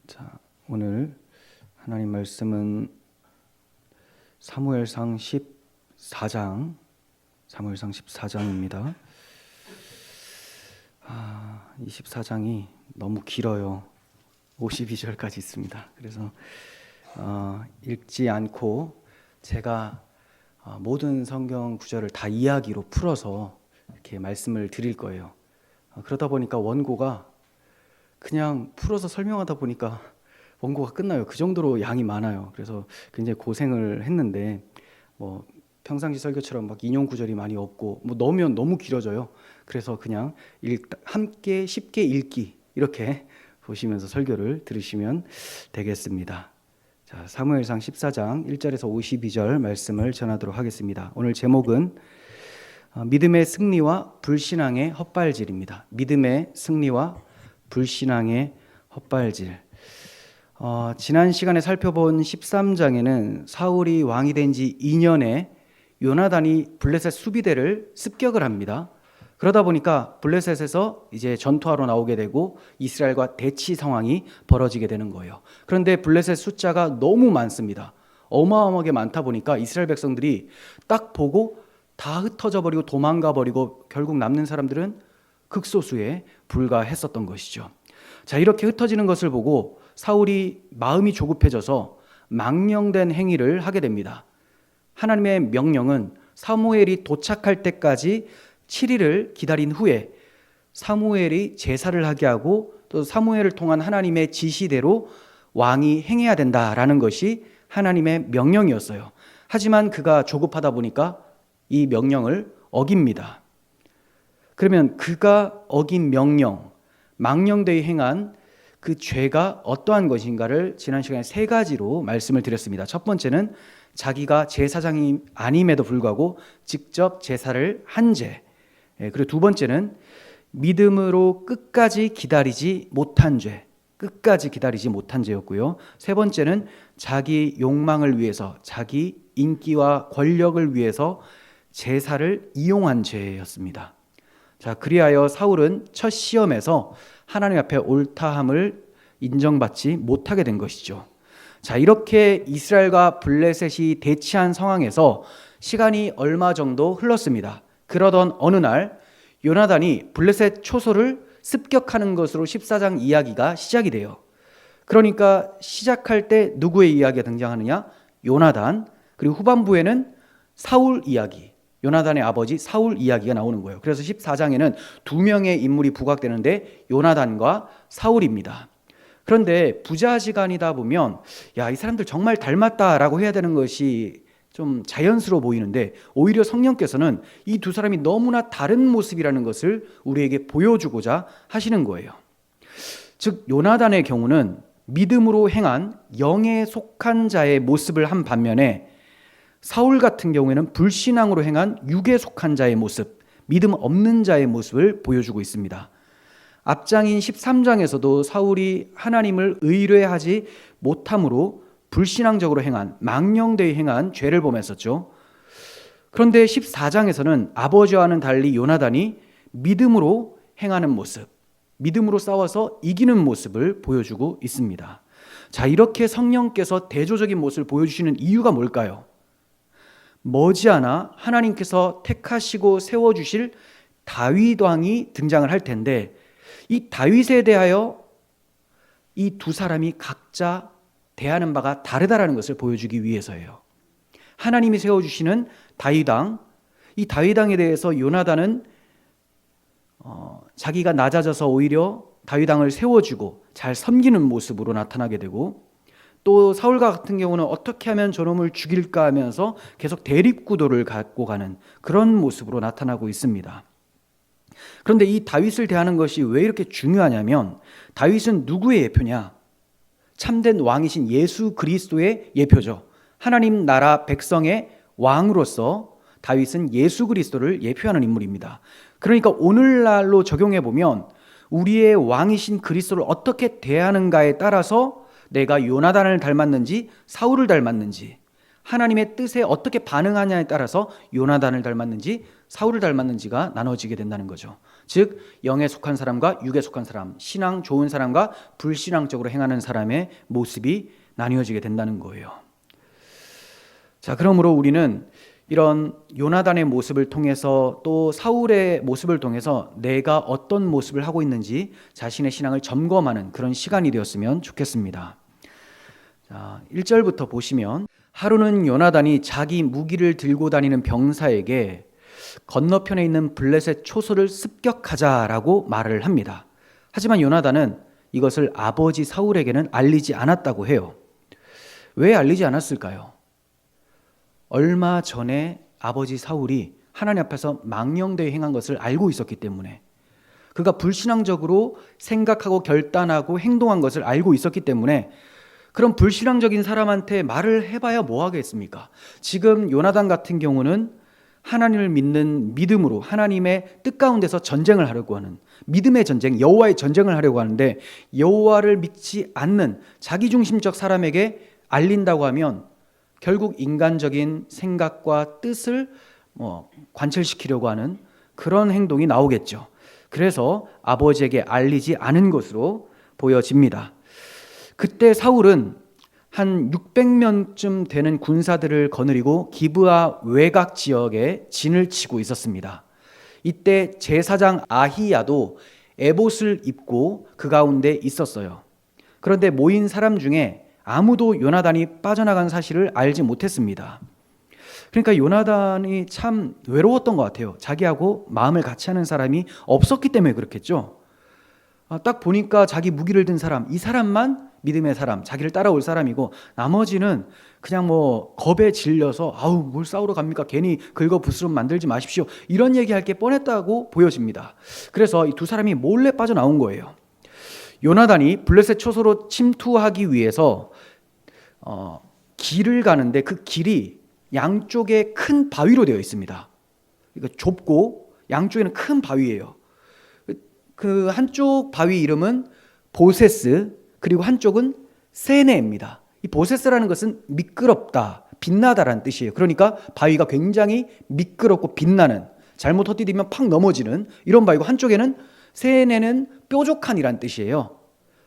자, 오늘 하나님 말씀은 사무엘상 14장입니다. 이 14장이 너무 길어요. 52절까지 있습니다. 그래서 읽지 않고 제가 모든 성경 구절을 다 이야기로 풀어서 이렇게 말씀을 드릴 거예요. 그러다 보니까 원고가 그냥 풀어서 설명하다 보니까 원고가 끝나요. 그 정도로 양이 많아요. 그래서 굉장히 고생을 했는데 평상시 설교처럼 막 인용 구절이 많이 없고 넣으면 너무 길어져요. 그래서 그냥 함께 쉽게 읽기 이렇게 보시면서 설교를 들으시면 되겠습니다. 자, 사무엘상 14장 1절에서 52절 말씀을 전하도록 하겠습니다. 오늘 제목은 믿음의 승리와 불신앙의 헛발질입니다. 믿음의 승리와 불신앙의 헛발질. 지난 시간에 살펴본 13장에는 사울이 왕이 된 지 2년에 요나단이 블레셋 수비대를 습격을 합니다. 그러다 보니까 블레셋에서 이제 전투하러 나오게 되고 이스라엘과 대치 상황이 벌어지게 되는 거예요. 그런데 블레셋 숫자가 너무 많습니다. 어마어마하게 많다 보니까 이스라엘 백성들이 딱 보고 다 흩어져 버리고 도망가 버리고 결국 남는 사람들은 극소수에 불과했었던 것이죠. 자, 이렇게 흩어지는 것을 보고 사울이 마음이 조급해져서 망령된 행위를 하게 됩니다. 하나님의 명령은 사무엘이 도착할 때까지 7일을 기다린 후에 사무엘이 제사를 하게 하고 또 사무엘을 통한 하나님의 지시대로 왕이 행해야 된다라는 것이 하나님의 명령이었어요. 하지만 그가 조급하다 보니까 이 명령을 어깁니다. 그러면 그가 어긴 명령, 망령되이 행한 그 죄가 어떠한 것인가를 지난 시간에 3가지로 말씀을 드렸습니다. 첫 번째는 자기가 제사장이 아님에도 불구하고 직접 제사를 한 죄. 그리고 두 번째는 믿음으로 끝까지 기다리지 못한 죄. 끝까지 기다리지 못한 죄였고요. 세 번째는 자기 욕망을 위해서, 자기 인기와 권력을 위해서 제사를 이용한 죄였습니다. 자, 그리하여 사울은 첫 시험에서 하나님 앞에 옳다함을 인정받지 못하게 된 것이죠. 자, 이렇게 이스라엘과 블레셋이 대치한 상황에서 시간이 얼마 정도 흘렀습니다. 그러던 어느 날 요나단이 블레셋 초소를 습격하는 것으로 14장 이야기가 시작이 돼요. 그러니까 시작할 때 누구의 이야기가 등장하느냐? 요나단. 그리고 후반부에는 사울 이야기, 요나단의 아버지 사울 이야기가 나오는 거예요. 그래서 14장에는 2명의 인물이 부각되는데 요나단과 사울입니다. 그런데 부자지간이다 보면 이 사람들 정말 닮았다라고 해야 되는 것이 좀 자연스러워 보이는데 오히려 성령께서는 이 두 사람이 너무나 다른 모습이라는 것을 우리에게 보여주고자 하시는 거예요. 즉 요나단의 경우는 믿음으로 행한 영에 속한 자의 모습을 한 반면에 사울 같은 경우에는 불신앙으로 행한 육에 속한 자의 모습, 믿음 없는 자의 모습을 보여주고 있습니다. 앞장인 13장에서도 사울이 하나님을 의뢰하지 못함으로 불신앙적으로 행한, 망령되이 행한 죄를 범했었죠. 그런데 14장에서는 아버지와는 달리 요나단이 믿음으로 행하는 모습, 믿음으로 싸워서 이기는 모습을 보여주고 있습니다. 자, 이렇게 성령께서 대조적인 모습을 보여주시는 이유가 뭘까요? 머지않아 하나님께서 택하시고 세워주실 다윗 왕이 등장을 할 텐데 이 다윗에 대하여 이 두 사람이 각자 대하는 바가 다르다라는 것을 보여주기 위해서예요. 하나님이 세워주시는 다윗 왕, 이 다윗 왕에 대해서 요나단은 자기가 낮아져서 오히려 다윗 왕을 세워주고 잘 섬기는 모습으로 나타나게 되고 또 사울과 같은 경우는 어떻게 하면 저놈을 죽일까 하면서 계속 대립구도를 갖고 가는 그런 모습으로 나타나고 있습니다. 그런데 이 다윗을 대하는 것이 왜 이렇게 중요하냐면 다윗은 누구의 예표냐? 참된 왕이신 예수 그리스도의 예표죠. 하나님 나라 백성의 왕으로서 다윗은 예수 그리스도를 예표하는 인물입니다. 그러니까 오늘날로 적용해 보면 우리의 왕이신 그리스도를 어떻게 대하는가에 따라서 내가 요나단을 닮았는지 사울을 닮았는지, 하나님의 뜻에 어떻게 반응하냐에 따라서 요나단을 닮았는지 사울을 닮았는지가 나눠지게 된다는 거죠. 즉 영에 속한 사람과 육에 속한 사람, 신앙 좋은 사람과 불신앙적으로 행하는 사람의 모습이 나뉘어지게 된다는 거예요. 자, 그러므로 우리는 이런 요나단의 모습을 통해서 또 사울의 모습을 통해서 내가 어떤 모습을 하고 있는지 자신의 신앙을 점검하는 그런 시간이 되었으면 좋겠습니다. 자, 1절부터 보시면 하루는 요나단이 자기 무기를 들고 다니는 병사에게 건너편에 있는 블레셋 초소를 습격하자라고 말을 합니다. 하지만 요나단은 이것을 아버지 사울에게는 알리지 않았다고 해요. 왜 알리지 않았을까요? 얼마 전에 아버지 사울이 하나님 앞에서 망령되이 행한 것을 알고 있었기 때문에, 그가 불신앙적으로 생각하고 결단하고 행동한 것을 알고 있었기 때문에 그런 불신앙적인 사람한테 말을 해봐야 뭐 하겠습니까? 지금 요나단 같은 경우는 하나님을 믿는 믿음으로 하나님의 뜻 가운데서 전쟁을 하려고 하는 믿음의 전쟁, 여호와의 전쟁을 하려고 하는데, 여호와를 믿지 않는 자기중심적 사람에게 알린다고 하면 결국 인간적인 생각과 뜻을 관철시키려고 하는 그런 행동이 나오겠죠. 그래서 아버지에게 알리지 않은 것으로 보여집니다. 그때 사울은 한 600명쯤 되는 군사들을 거느리고 기브아 외곽 지역에 진을 치고 있었습니다. 이때 제사장 아히야도 에봇을 입고 그 가운데 있었어요. 그런데 모인 사람 중에 아무도 요나단이 빠져나간 사실을 알지 못했습니다. 그러니까 요나단이 참 외로웠던 것 같아요. 자기하고 마음을 같이 하는 사람이 없었기 때문에 그렇겠죠. 딱 보니까 자기 무기를 든 사람, 이 사람만 믿음의 사람, 자기를 따라올 사람이고 나머지는 그냥 겁에 질려서 뭘 싸우러 갑니까? 괜히 긁어부스럼 만들지 마십시오. 이런 얘기할 게 뻔했다고 보여집니다. 그래서 이 두 사람이 몰래 빠져나온 거예요. 요나단이 블레셋 초소로 침투하기 위해서 길을 가는데 그 길이 양쪽에 큰 바위로 되어 있습니다. 그러니까 좁고 양쪽에는 큰 바위예요. 그 한쪽 바위 이름은 보세스, 그리고 한쪽은 세네입니다. 이 보세스라는 것은 미끄럽다, 빛나다라는 뜻이에요. 그러니까 바위가 굉장히 미끄럽고 빛나는, 잘못 헛디디면 팍 넘어지는 이런 바위고, 한쪽에는 세네는 뾰족한이란 뜻이에요.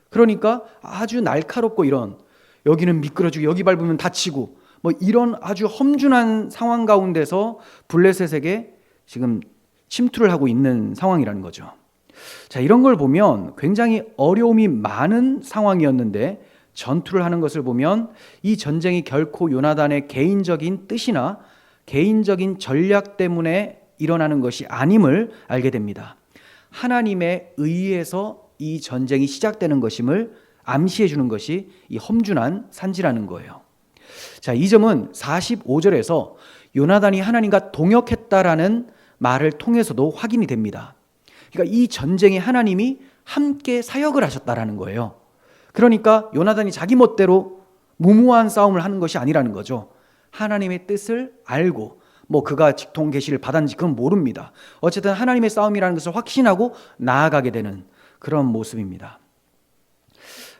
그러니까 아주 날카롭고 이런, 여기는 미끄러지고 여기 밟으면 다치고 이런 아주 험준한 상황 가운데서 블레셋에게 지금 침투를 하고 있는 상황이라는 거죠. 자, 이런 걸 보면 굉장히 어려움이 많은 상황이었는데, 전투를 하는 것을 보면 이 전쟁이 결코 요나단의 개인적인 뜻이나 개인적인 전략 때문에 일어나는 것이 아님을 알게 됩니다. 하나님의 의에서 이 전쟁이 시작되는 것임을 암시해 주는 것이 이 험준한 산지라는 거예요. 자, 이 점은 45절에서 요나단이 하나님과 동역했다라는 말을 통해서도 확인이 됩니다. 그러니까 이 전쟁에 하나님이 함께 사역을 하셨다라는 거예요. 그러니까 요나단이 자기 멋대로 무모한 싸움을 하는 것이 아니라는 거죠. 하나님의 뜻을 알고, 그가 직통 계시를 받았는지 그건 모릅니다. 어쨌든 하나님의 싸움이라는 것을 확신하고 나아가게 되는 그런 모습입니다.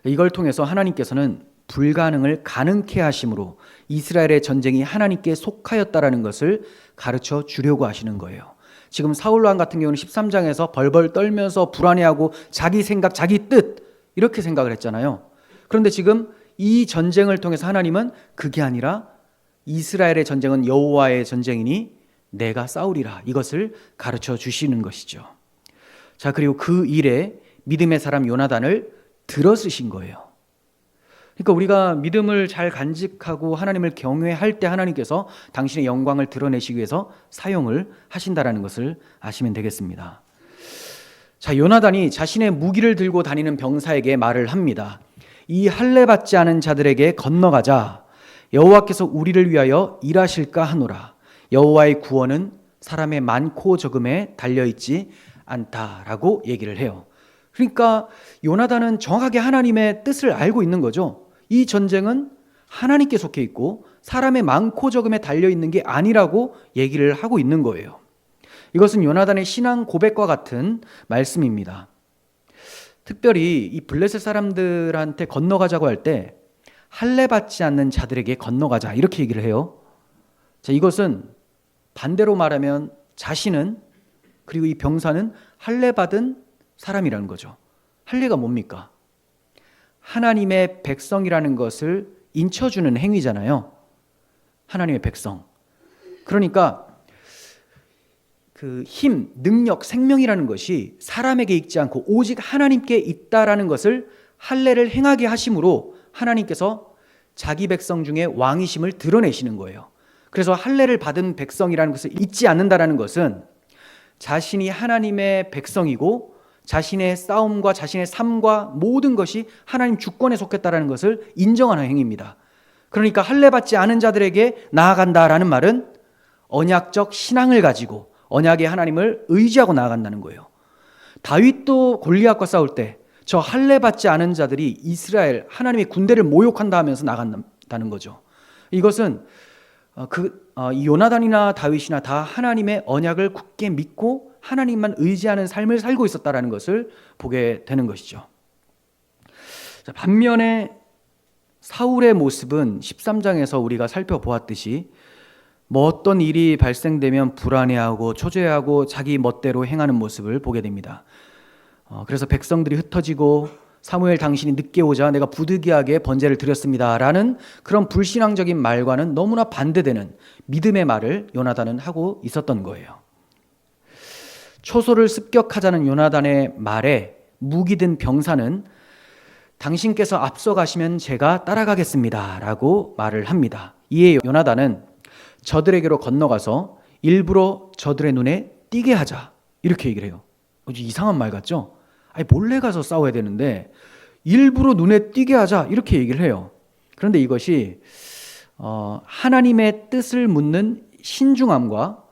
이걸 통해서 하나님께서는 불가능을 가능케 하심으로 이스라엘의 전쟁이 하나님께 속하였다라는 것을 가르쳐 주려고 하시는 거예요. 지금 사울왕 같은 경우는 13장에서 벌벌 떨면서 불안해하고 자기 생각, 자기 뜻 이렇게 생각을 했잖아요. 그런데 지금 이 전쟁을 통해서 하나님은 그게 아니라 이스라엘의 전쟁은 여호와의 전쟁이니 내가 싸우리라, 이것을 가르쳐 주시는 것이죠. 자, 그리고 그 일에 믿음의 사람 요나단을 들어 쓰신 거예요. 그러니까 우리가 믿음을 잘 간직하고 하나님을 경외할 때 하나님께서 당신의 영광을 드러내시기 위해서 사용을 하신다라는 것을 아시면 되겠습니다. 자, 요나단이 자신의 무기를 들고 다니는 병사에게 말을 합니다. 이 할례 받지 않은 자들에게 건너가자. 여호와께서 우리를 위하여 일하실까 하노라. 여호와의 구원은 사람의 많고 적음에 달려있지 않다라고 얘기를 해요. 그러니까 요나단은 정확하게 하나님의 뜻을 알고 있는 거죠. 이 전쟁은 하나님께 속해 있고 사람의 많고 적음에 달려있는 게 아니라고 얘기를 하고 있는 거예요. 이것은 요나단의 신앙 고백과 같은 말씀입니다. 특별히 이 블레셋 사람들한테 건너가자고 할 때 할례 받지 않는 자들에게 건너가자 이렇게 얘기를 해요. 자, 이것은 반대로 말하면 자신은 그리고 이 병사는 할례 받은 사람이라는 거죠. 할례가 뭡니까? 하나님의 백성이라는 것을 인쳐주는 행위잖아요. 하나님의 백성. 그러니까 그 힘, 능력, 생명이라는 것이 사람에게 있지 않고 오직 하나님께 있다라는 것을 할례를 행하게 하심으로 하나님께서 자기 백성 중에 왕이심을 드러내시는 거예요. 그래서 할례를 받은 백성이라는 것을 잊지 않는다라는 것은 자신이 하나님의 백성이고 자신의 싸움과 자신의 삶과 모든 것이 하나님 주권에 속했다라는 것을 인정하는 행위입니다. 그러니까 할례 받지 않은 자들에게 나아간다라는 말은 언약적 신앙을 가지고 언약의 하나님을 의지하고 나아간다는 거예요. 다윗도 골리앗과 싸울 때 저 할례 받지 않은 자들이 이스라엘 하나님의 군대를 모욕한다 하면서 나간다는 거죠. 이것은 이 요나단이나 다윗이나 다 하나님의 언약을 굳게 믿고 하나님만 의지하는 삶을 살고 있었다라는 것을 보게 되는 것이죠. 반면에 사울의 모습은 13장에서 우리가 살펴보았듯이 어떤 일이 발생되면 불안해하고 초조해하고 자기 멋대로 행하는 모습을 보게 됩니다. 그래서 백성들이 흩어지고 사무엘 당신이 늦게 오자 내가 부득이하게 번제를 드렸습니다 라는 그런 불신앙적인 말과는 너무나 반대되는 믿음의 말을 요나단은 하고 있었던 거예요. 초소를 습격하자는 요나단의 말에 무기 든 병사는 당신께서 앞서가시면 제가 따라가겠습니다 라고 말을 합니다. 이에 요나단은 저들에게로 건너가서 일부러 저들의 눈에 띄게 하자 이렇게 얘기를 해요. 이상한 말 같죠? 아니 몰래 가서 싸워야 되는데 일부러 눈에 띄게 하자 이렇게 얘기를 해요. 그런데 이것이 하나님의 뜻을 묻는 신중함과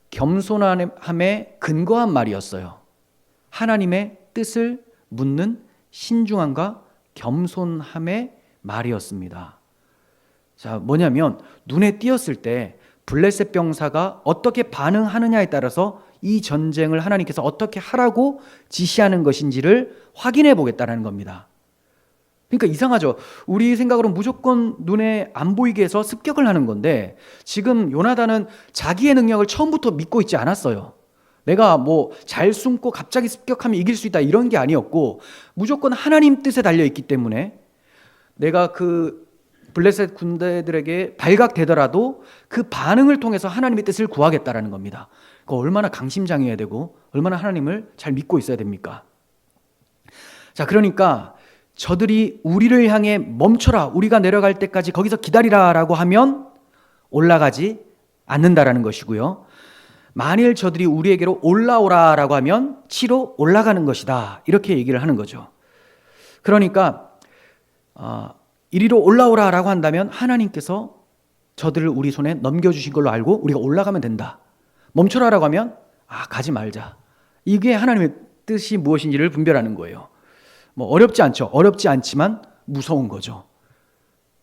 겸손함에 근거한 말이었어요. 하나님의 뜻을 묻는 신중함과 겸손함의 말이었습니다. 자, 뭐냐면 눈에 띄었을 때 블레셋 병사가 어떻게 반응하느냐에 따라서 이 전쟁을 하나님께서 어떻게 하라고 지시하는 것인지를 확인해 보겠다는 겁니다. 그러니까 이상하죠. 우리 생각으로 무조건 눈에 안 보이게 해서 습격을 하는 건데 지금 요나단은 자기의 능력을 처음부터 믿고 있지 않았어요. 내가 잘 숨고 갑자기 습격하면 이길 수 있다 이런 게 아니었고 무조건 하나님 뜻에 달려있기 때문에 내가 그 블레셋 군대들에게 발각되더라도 그 반응을 통해서 하나님의 뜻을 구하겠다라는 겁니다. 얼마나 강심장이어야 되고 얼마나 하나님을 잘 믿고 있어야 됩니까? 자, 그러니까 저들이 우리를 향해 멈춰라, 우리가 내려갈 때까지 거기서 기다리라 라고 하면 올라가지 않는다라는 것이고요. 만일 저들이 우리에게로 올라오라 라고 하면 치러 올라가는 것이다 이렇게 얘기를 하는 거죠. 그러니까 이리로 올라오라 라고 한다면 하나님께서 저들을 우리 손에 넘겨주신 걸로 알고 우리가 올라가면 된다. 멈춰라 라고 하면 가지 말자. 이게 하나님의 뜻이 무엇인지를 분별하는 거예요. 어렵지 않죠. 어렵지 않지만 무서운 거죠.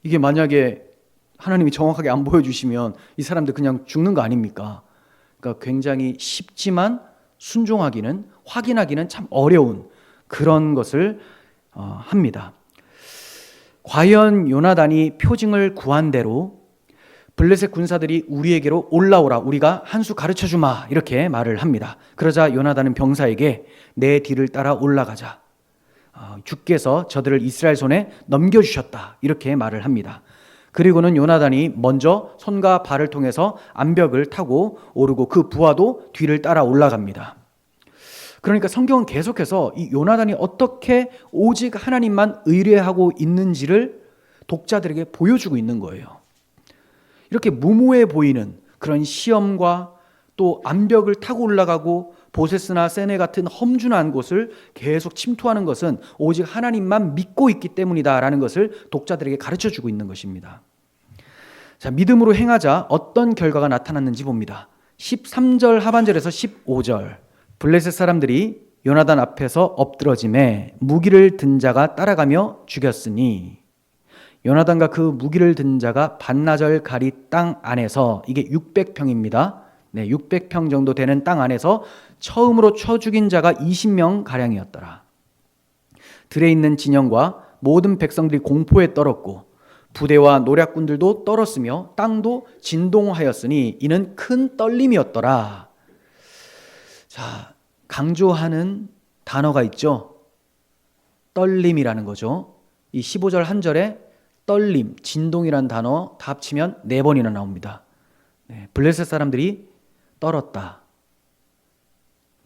이게 만약에 하나님이 정확하게 안 보여주시면 이 사람들 그냥 죽는 거 아닙니까? 그러니까 굉장히 쉽지만 순종하기는, 확인하기는 참 어려운 그런 것을 합니다. 과연 요나단이 표징을 구한 대로 블레셋 군사들이 우리에게로 올라오라, 우리가 한 수 가르쳐주마 이렇게 말을 합니다. 그러자 요나단은 병사에게 내 뒤를 따라 올라가자. 주께서 저들을 이스라엘 손에 넘겨주셨다 이렇게 말을 합니다. 그리고는 요나단이 먼저 손과 발을 통해서 암벽을 타고 오르고 그 부하도 뒤를 따라 올라갑니다. 그러니까 성경은 계속해서 이 요나단이 어떻게 오직 하나님만 의뢰하고 있는지를 독자들에게 보여주고 있는 거예요. 이렇게 무모해 보이는 그런 시험과 또 암벽을 타고 올라가고 보세스나 세네 같은 험준한 곳을 계속 침투하는 것은 오직 하나님만 믿고 있기 때문이다라는 것을 독자들에게 가르쳐주고 있는 것입니다. 자, 믿음으로 행하자 어떤 결과가 나타났는지 봅니다. 13절 하반절에서 15절 블레셋 사람들이 요나단 앞에서 엎드러짐에 무기를 든 자가 따라가며 죽였으니 요나단과 그 무기를 든 자가 반나절 가리 땅 안에서 이게 600평입니다. 600평 정도 되는 땅 안에서 처음으로 쳐 죽인 자가 20명 가량이었더라. 들에 있는 진영과 모든 백성들이 공포에 떨었고 부대와 노략군들도 떨었으며 땅도 진동하였으니 이는 큰 떨림이었더라. 자, 강조하는 단어가 있죠. 떨림이라는 거죠. 이 15절 한 절에 떨림, 진동이라는 단어 다 합치면 4번이나 나옵니다. 블레셋 사람들이 떨었다.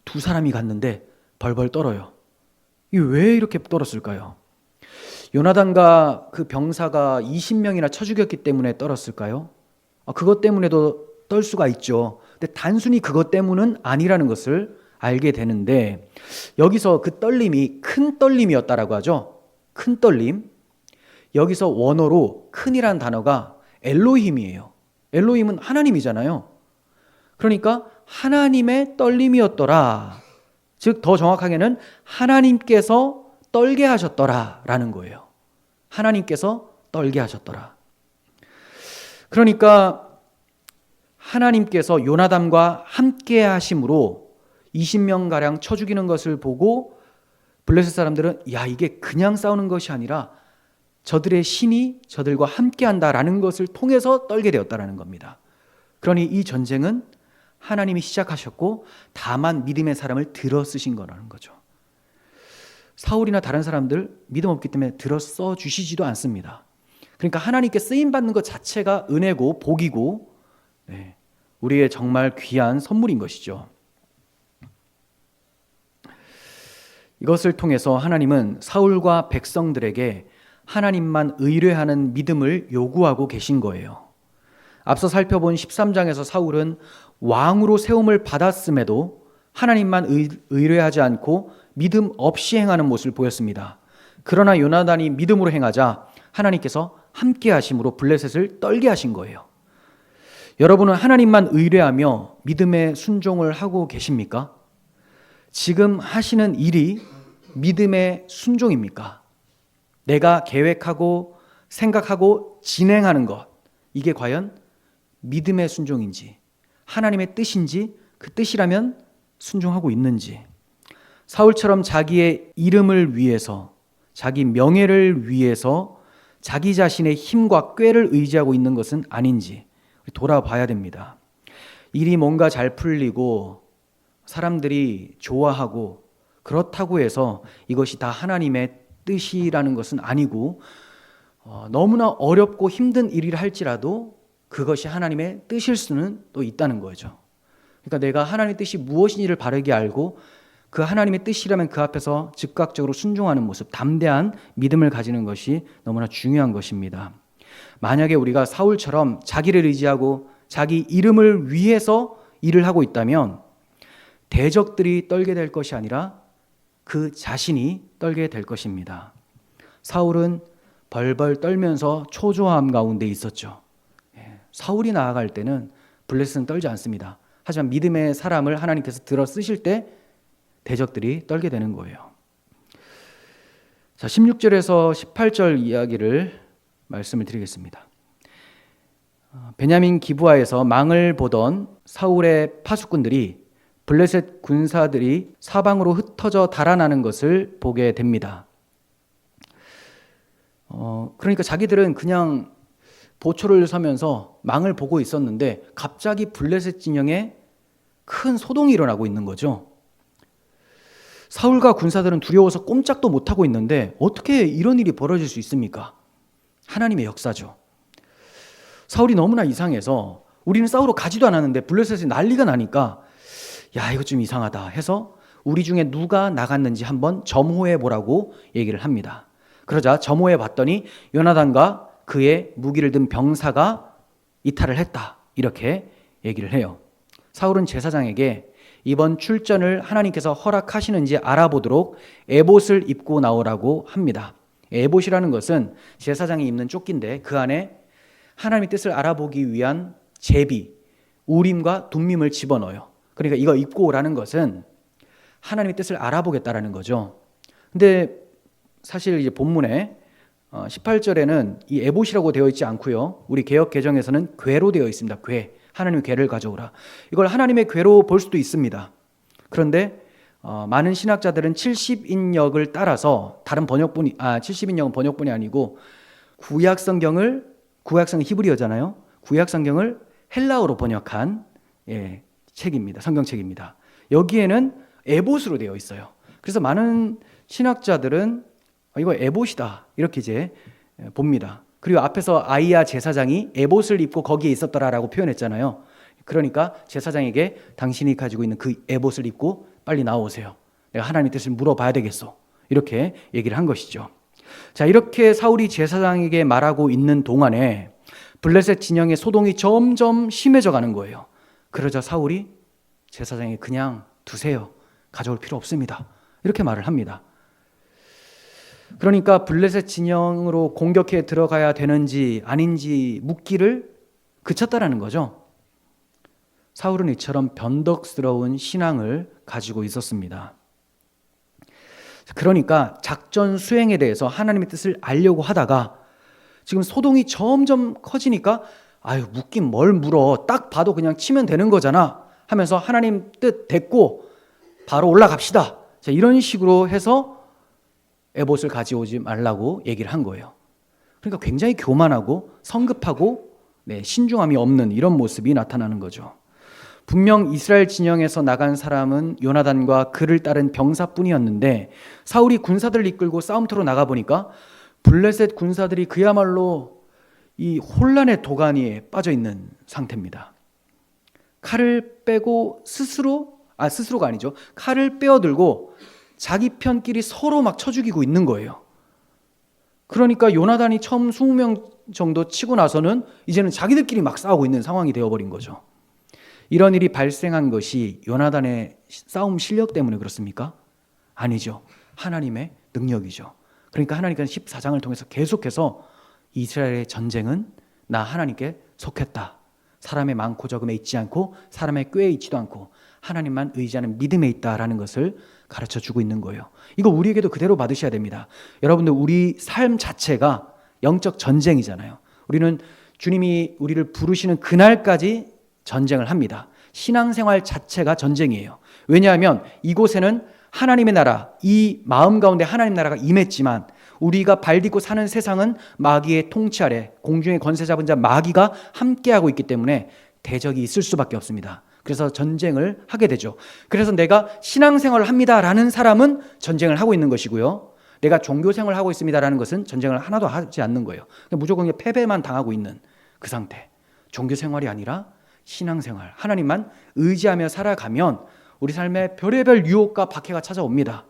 2사람이 갔는데 벌벌 떨어요. 이게 왜 이렇게 떨었을까요? 요나단과 그 병사가 20명이나 쳐 죽였기 때문에 떨었을까요? 그것 때문에도 떨 수가 있죠. 근데 단순히 그것 때문은 아니라는 것을 알게 되는데, 여기서 그 떨림이 큰 떨림이었다라고 하죠. 큰 떨림. 여기서 원어로 큰이라는 단어가 엘로힘이에요. 엘로힘은 하나님이잖아요. 그러니까 하나님의 떨림이었더라. 즉 더 정확하게는 하나님께서 떨게 하셨더라라는 거예요. 하나님께서 떨게 하셨더라. 그러니까 하나님께서 요나단과 함께 하심으로 20명가량 쳐 죽이는 것을 보고 블레셋 사람들은 야, 이게 그냥 싸우는 것이 아니라 저들의 신이 저들과 함께 한다라는 것을 통해서 떨게 되었다라는 겁니다. 그러니 이 전쟁은 하나님이 시작하셨고 다만 믿음의 사람을 들어 쓰신 거라는 거죠. 사울이나 다른 사람들 믿음 없기 때문에 들어 써 주시지도 않습니다. 그러니까 하나님께 쓰임 받는 것 자체가 은혜고 복이고 우리의 정말 귀한 선물인 것이죠. 이것을 통해서 하나님은 사울과 백성들에게 하나님만 의뢰하는 믿음을 요구하고 계신 거예요. 앞서 살펴본 13장에서 사울은 왕으로 세움을 받았음에도 하나님만 의뢰하지 않고 믿음 없이 행하는 모습을 보였습니다. 그러나 요나단이 믿음으로 행하자 하나님께서 함께 하심으로 블레셋을 떨게 하신 거예요. 여러분은 하나님만 의뢰하며 믿음의 순종을 하고 계십니까? 지금 하시는 일이 믿음의 순종입니까? 내가 계획하고 생각하고 진행하는 것, 이게 과연 믿음의 순종인지, 하나님의 뜻인지, 그 뜻이라면 순종하고 있는지. 사울처럼 자기의 이름을 위해서, 자기 명예를 위해서 자기 자신의 힘과 꾀를 의지하고 있는 것은 아닌지 돌아봐야 됩니다. 일이 뭔가 잘 풀리고 사람들이 좋아하고 그렇다고 해서 이것이 다 하나님의 뜻이라는 것은 아니고, 너무나 어렵고 힘든 일을 할지라도 그것이 하나님의 뜻일 수는 또 있다는 거죠. 그러니까 내가 하나님의 뜻이 무엇인지를 바르게 알고 그 하나님의 뜻이라면 그 앞에서 즉각적으로 순종하는 모습, 담대한 믿음을 가지는 것이 너무나 중요한 것입니다. 만약에 우리가 사울처럼 자기를 의지하고 자기 이름을 위해서 일을 하고 있다면 대적들이 떨게 될 것이 아니라 그 자신이 떨게 될 것입니다. 사울은 벌벌 떨면서 초조함 가운데 있었죠. 사울이 나아갈 때는 블레셋은 떨지 않습니다. 하지만 믿음의 사람을 하나님께서 들어 쓰실 때 대적들이 떨게 되는 거예요. 자, 16절에서 18절 이야기를 말씀을 드리겠습니다. 베냐민 기브아에서 망을 보던 사울의 파수꾼들이 블레셋 군사들이 사방으로 흩어져 달아나는 것을 보게 됩니다. 그러니까 자기들은 그냥 보초를 서면서 망을 보고 있었는데 갑자기 블레셋 진영에 큰 소동이 일어나고 있는 거죠. 사울과 군사들은 두려워서 꼼짝도 못하고 있는데 어떻게 이런 일이 벌어질 수 있습니까? 하나님의 역사죠. 사울이 너무나 이상해서 우리는 싸우러 가지도 않았는데 블레셋이 난리가 나니까 야, 이거 좀 이상하다 해서 우리 중에 누가 나갔는지 한번 점호해 보라고 얘기를 합니다. 그러자 점호해 봤더니 요나단과 그의 무기를 든 병사가 이탈을 했다, 이렇게 얘기를 해요. 사울은 제사장에게 이번 출전을 하나님께서 허락하시는지 알아보도록 에봇을 입고 나오라고 합니다. 에봇이라는 것은 제사장이 입는 조끼인데 그 안에 하나님의 뜻을 알아보기 위한 제비, 우림과 둠밈을 집어넣어요. 그러니까 이거 입고 오라는 것은 하나님의 뜻을 알아보겠다라는 거죠. 근데 사실 이제 본문에 18절에는 이 에봇이라고 되어 있지 않고요. 우리 개역 개정에서는 궤로 되어 있습니다. 궤. 하나님의 궤를 가져오라. 이걸 하나님의 궤로 볼 수도 있습니다. 그런데 많은 신학자들은 70인역을 따라서 다른 번역본이 70인역은 번역본이 아니고 구약성경이 히브리어잖아요. 구약성경을 헬라어로 번역한 책입니다. 성경책입니다. 여기에는 에봇으로 되어 있어요. 그래서 많은 신학자들은 이거 에봇이다 이렇게 이제 봅니다. 그리고 앞에서 아이야 제사장이 에봇을 입고 거기에 있었더라라고 표현했잖아요. 그러니까 제사장에게 당신이 가지고 있는 그 에봇을 입고 빨리 나오세요. 내가 하나님의 뜻을 물어봐야 되겠어. 이렇게 얘기를 한 것이죠. 자, 이렇게 사울이 제사장에게 말하고 있는 동안에 블레셋 진영의 소동이 점점 심해져 가는 거예요. 그러자 사울이 제사장에게 그냥 두세요. 가져올 필요 없습니다. 이렇게 말을 합니다. 그러니까 블레셋 진영으로 공격해 들어가야 되는지 아닌지 묻기를 그쳤다라는 거죠. 사울은 이처럼 변덕스러운 신앙을 가지고 있었습니다. 그러니까 작전 수행에 대해서 하나님의 뜻을 알려고 하다가 지금 소동이 점점 커지니까 아유 묻긴 뭘 물어, 딱 봐도 그냥 치면 되는 거잖아 하면서 하나님 뜻 됐고 바로 올라갑시다. 자, 이런 식으로 해서 에봇을 가져오지 말라고 얘기를 한 거예요. 그러니까 굉장히 교만하고 성급하고 신중함이 없는 이런 모습이 나타나는 거죠. 분명 이스라엘 진영에서 나간 사람은 요나단과 그를 따른 병사뿐이었는데 사울이 군사들을 이끌고 싸움터로 나가보니까 블레셋 군사들이 그야말로 이 혼란의 도가니에 빠져 있는 상태입니다. 칼을 빼고 스스로가 아니죠. 칼을 빼어들고 자기 편끼리 서로 막 쳐 죽이고 있는 거예요. 그러니까 요나단이 처음 20명 정도 치고 나서는 이제는 자기들끼리 막 싸우고 있는 상황이 되어버린 거죠. 이런 일이 발생한 것이 요나단의 싸움 실력 때문에 그렇습니까? 아니죠. 하나님의 능력이죠. 그러니까 하나님께서 14장을 통해서 계속해서 이스라엘의 전쟁은 나 하나님께 속했다. 사람의 많고 적음에 있지 않고 사람의 꾀에 있지도 않고 하나님만 의지하는 믿음에 있다라는 것을 가르쳐주고 있는 거예요. 이거 우리에게도 그대로 받으셔야 됩니다. 여러분들 우리 삶 자체가 영적 전쟁이잖아요. 우리는 주님이 우리를 부르시는 그날까지 전쟁을 합니다. 신앙생활 자체가 전쟁이에요. 왜냐하면 이곳에는 하나님의 나라, 이 마음 가운데 하나님 나라가 임했지만 우리가 발 딛고 사는 세상은 마귀의 통치 아래 공중의 권세 잡은 자 마귀가 함께하고 있기 때문에 대적이 있을 수밖에 없습니다. 그래서 전쟁을 하게 되죠. 그래서 내가 신앙생활을 합니다라는 사람은 전쟁을 하고 있는 것이고요. 내가 종교생활을 하고 있습니다라는 것은 전쟁을 하나도 하지 않는 거예요. 무조건 패배만 당하고 있는 그 상태. 종교생활이 아니라 신앙생활, 하나님만 의지하며 살아가면 우리 삶에 별의별 유혹과 박해가 찾아옵니다.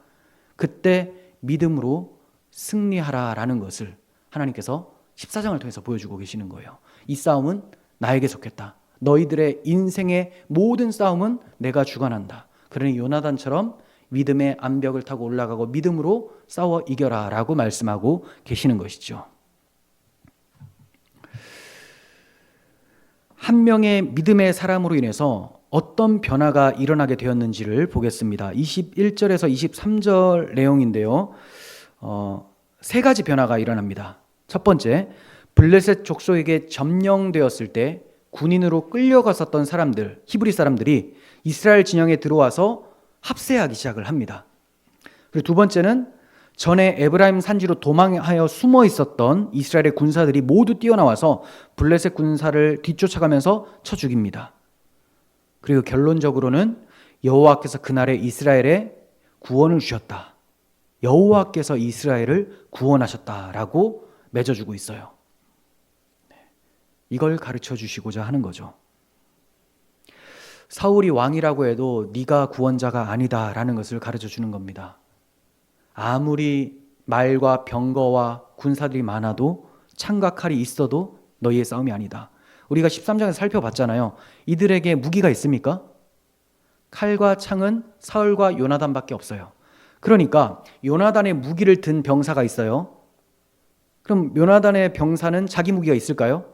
그때 믿음으로 승리하라라는 것을 하나님께서 14장을 통해서 보여주고 계시는 거예요. 이 싸움은 나에게 속했다. 너희들의 인생의 모든 싸움은 내가 주관한다. 그러니 요나단처럼 믿음의 암벽을 타고 올라가고 믿음으로 싸워 이겨라 라고 말씀하고 계시는 것이죠. 한 명의 믿음의 사람으로 인해서 어떤 변화가 일어나게 되었는지를 보겠습니다. 21절에서 23절 내용인데요. 세 가지 변화가 일어납니다. 첫 번째, 블레셋 족속에게 점령되었을 때 군인으로 끌려갔었던 사람들, 히브리 사람들이 이스라엘 진영에 들어와서 합세하기 시작을 합니다. 그리고 두 번째는 전에 에브라임 산지로 도망하여 숨어 있었던 이스라엘의 군사들이 모두 뛰어나와서 블레셋 군사를 뒤쫓아가면서 쳐 죽입니다. 그리고 결론적으로는 여호와께서 그날에 이스라엘에 구원을 주셨다. 여호와께서 이스라엘을 구원하셨다라고 맺어주고 있어요. 이걸 가르쳐 주시고자 하는 거죠. 사울이 왕이라고 해도 네가 구원자가 아니다라는 것을 가르쳐 주는 겁니다. 아무리 말과 병거와 군사들이 많아도 창과 칼이 있어도 너희의 싸움이 아니다. 우리가 13장에서 살펴봤잖아요. 이들에게 무기가 있습니까? 칼과 창은 사울과 요나단밖에 없어요. 그러니까 요나단의 무기를 든 병사가 있어요. 그럼 요나단의 병사는 자기 무기가 있을까요?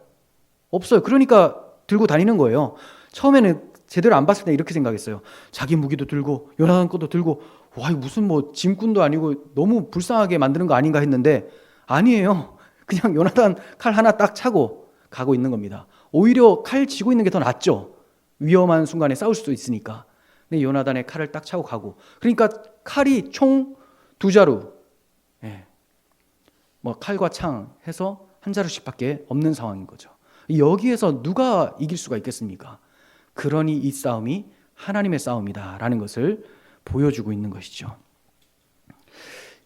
없어요. 그러니까 들고 다니는 거예요. 처음에는 제대로 안 봤을 때 이렇게 생각했어요. 자기 무기도 들고 요나단 것도 들고 와, 무슨 뭐 짐꾼도 아니고 너무 불쌍하게 만드는 거 아닌가 했는데 아니에요. 그냥 요나단 칼 하나 딱 차고 가고 있는 겁니다. 오히려 칼 쥐고 있는 게 더 낫죠. 위험한 순간에 싸울 수도 있으니까. 근데 요나단의 칼을 딱 차고 가고. 그러니까 칼이 총 2자루. 뭐 칼과 창 해서 한 자루씩밖에 없는 상황인 거죠. 여기에서 누가 이길 수가 있겠습니까? 그러니 이 싸움이 하나님의 싸움이다라는 것을 보여주고 있는 것이죠.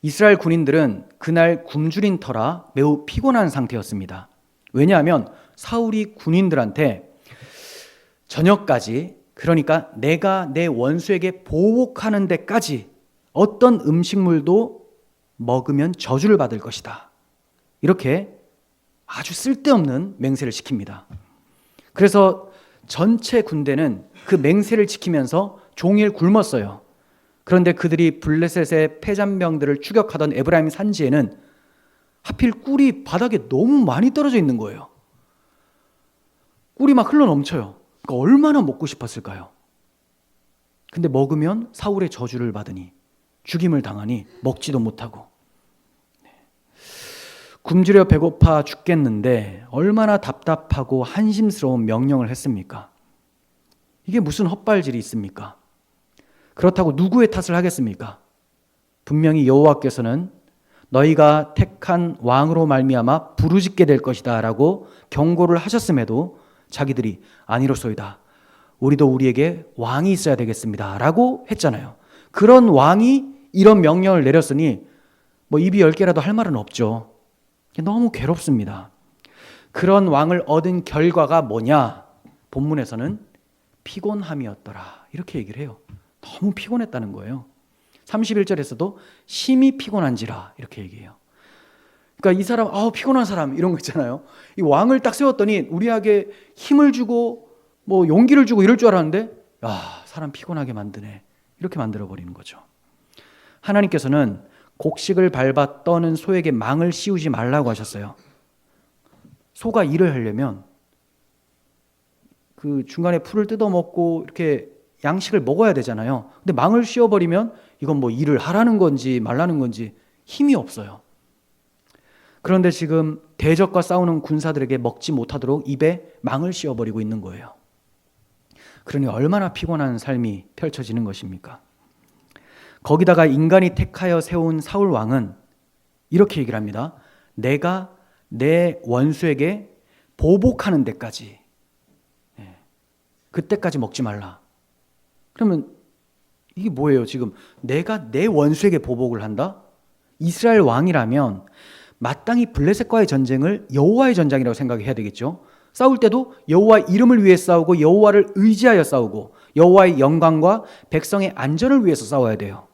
이스라엘 군인들은 그날 굶주린 터라 매우 피곤한 상태였습니다. 왜냐하면 사울이 군인들한테 저녁까지, 그러니까 내가 내 원수에게 보복하는 데까지 어떤 음식물도 먹으면 저주를 받을 것이다, 이렇게 아주 쓸데없는 맹세를 시킵니다. 그래서 전체 군대는 그 맹세를 지키면서 종일 굶었어요. 그런데 그들이 블레셋의 패잔병들을 추격하던 에브라임 산지에는 하필 꿀이 바닥에 너무 많이 떨어져 있는 거예요. 꿀이 막 흘러 넘쳐요. 그러니까 얼마나 먹고 싶었을까요? 근데 먹으면 사울의 저주를 받으니, 죽임을 당하니 먹지도 못하고, 굶주려 배고파 죽겠는데 얼마나 답답하고 한심스러운 명령을 했습니까? 이게 무슨 헛발질이 있습니까? 그렇다고 누구의 탓을 하겠습니까? 분명히 여호와께서는 너희가 택한 왕으로 말미암아 부르짖게 될 것이다 라고 경고를 하셨음에도 자기들이 아니로소이다, 우리도 우리에게 왕이 있어야 되겠습니다 라고 했잖아요. 그런 왕이 이런 명령을 내렸으니 뭐 입이 10개라도 할 말은 없죠. 너무 괴롭습니다. 그런 왕을 얻은 결과가 뭐냐? 본문에서는 피곤함이었더라, 이렇게 얘기를 해요. 너무 피곤했다는 거예요. 31절에서도 심히 피곤한지라, 이렇게 얘기해요. 그러니까 이 사람, 피곤한 사람, 이런 거 있잖아요. 이 왕을 딱 세웠더니 우리에게 힘을 주고 뭐 용기를 주고 이럴 줄 알았는데, 사람 피곤하게 만드네, 이렇게 만들어버리는 거죠. 하나님께서는 곡식을 밟아 떠는 소에게 망을 씌우지 말라고 하셨어요. 소가 일을 하려면 그 중간에 풀을 뜯어먹고 이렇게 양식을 먹어야 되잖아요. 근데 망을 씌워버리면 이건 뭐 일을 하라는 건지 말라는 건지 힘이 없어요. 그런데 지금 대적과 싸우는 군사들에게 먹지 못하도록 입에 망을 씌워버리고 있는 거예요. 그러니 얼마나 피곤한 삶이 펼쳐지는 것입니까? 거기다가 인간이 택하여 세운 사울 왕은 이렇게 얘기를 합니다. 내가 내 원수에게 보복하는 데까지, 그때까지 먹지 말라. 그러면 이게 뭐예요? 지금 내가 내 원수에게 보복을 한다? 이스라엘 왕이라면 마땅히 블레셋과의 전쟁을 여호와의 전쟁이라고 생각해야 되겠죠. 싸울 때도 여호와의 이름을 위해 싸우고 여호와를 의지하여 싸우고 여호와의 영광과 백성의 안전을 위해서 싸워야 돼요.